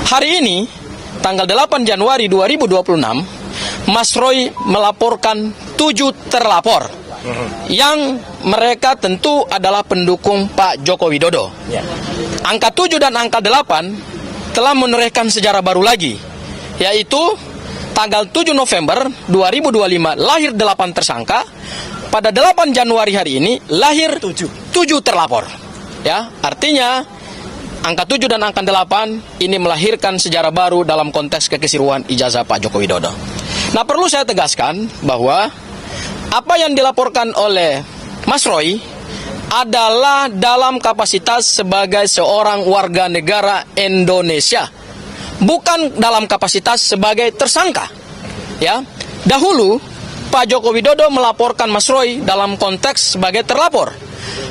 Hari ini, tanggal 8 Januari 2026, Mas Roy melaporkan 7 terlapor yang mereka tentu adalah pendukung Pak Joko Widodo. Angka 7 dan angka 8 telah menorehkan sejarah baru lagi, yaitu tanggal 7 November 2025 lahir 8 tersangka, pada 8 Januari hari ini lahir 7 terlapor. Ya, artinya angka 7 dan angka 8 ini melahirkan sejarah baru dalam konteks kekisruhan ijazah Pak Joko Widodo. Nah, perlu saya tegaskan bahwa apa yang dilaporkan oleh Mas Roy adalah dalam kapasitas sebagai seorang warga negara Indonesia, bukan dalam kapasitas sebagai tersangka. Ya, dahulu Pak Joko Widodo melaporkan Mas Roy dalam konteks sebagai terlapor.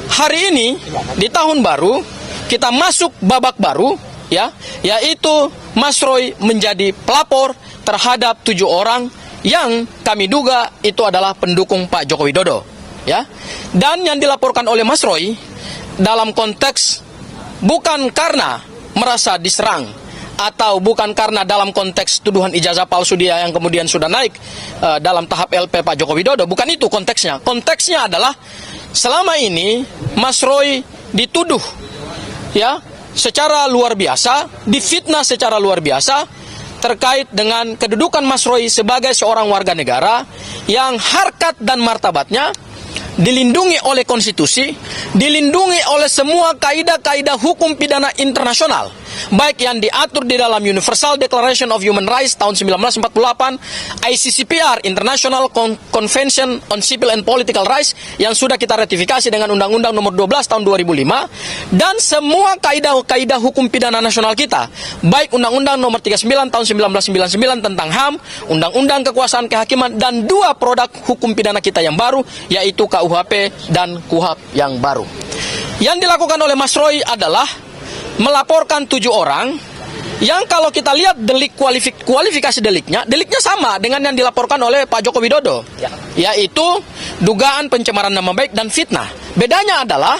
Hari ini di tahun baru kita masuk babak baru, ya, yaitu Mas Roy menjadi pelapor terhadap 7 orang yang kami duga itu adalah pendukung Pak Joko Widodo, ya. Dan yang dilaporkan oleh Mas Roy dalam konteks bukan karena merasa diserang atau bukan karena dalam konteks tuduhan ijazah palsu dia yang kemudian sudah naik dalam tahap LP Pak Joko Widodo, bukan itu konteksnya. Konteksnya adalah selama ini Mas Roy dituduh, ya, secara luar biasa, difitnah secara luar biasa terkait dengan kedudukan Mas Roy sebagai seorang warga negara yang harkat dan martabatnya dilindungi oleh konstitusi, dilindungi oleh semua kaidah-kaidah hukum pidana internasional, baik yang diatur di dalam Universal Declaration of Human Rights tahun 1948, ICCPR, International Convention on Civil and Political Rights yang sudah kita ratifikasi dengan Undang-Undang nomor 12 tahun 2005, dan semua kaidah-kaidah hukum pidana nasional kita, baik Undang-Undang nomor 39 tahun 1999 tentang HAM, Undang-Undang Kekuasaan Kehakiman, dan 2 produk hukum pidana kita yang baru, yaitu KUHP dan KUHAP yang baru. Yang dilakukan oleh Mas Roy adalah melaporkan 7 orang yang kalau kita lihat delik kualifikasi deliknya sama dengan yang dilaporkan oleh Pak Joko Widodo, yaitu dugaan pencemaran nama baik dan fitnah. Bedanya adalah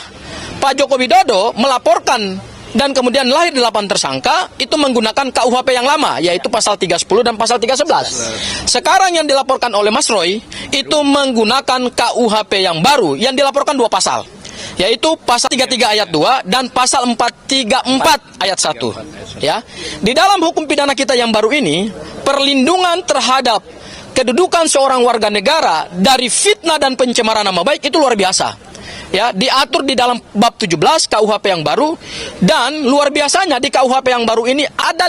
Pak Joko Widodo melaporkan dan kemudian lahir 8 tersangka itu menggunakan KUHP yang lama, yaitu pasal 310 dan pasal 311. Sekarang yang dilaporkan oleh Mas Roy itu menggunakan KUHP yang baru yang dilaporkan 2 pasal, yaitu pasal 33 ayat 2 dan pasal 434 ayat 1. Ya. Di dalam hukum pidana kita yang baru ini, perlindungan terhadap kedudukan seorang warga negara dari fitnah dan pencemaran nama baik itu luar biasa. Ya, diatur di dalam bab 17 KUHP yang baru, dan luar biasanya di KUHP yang baru ini ada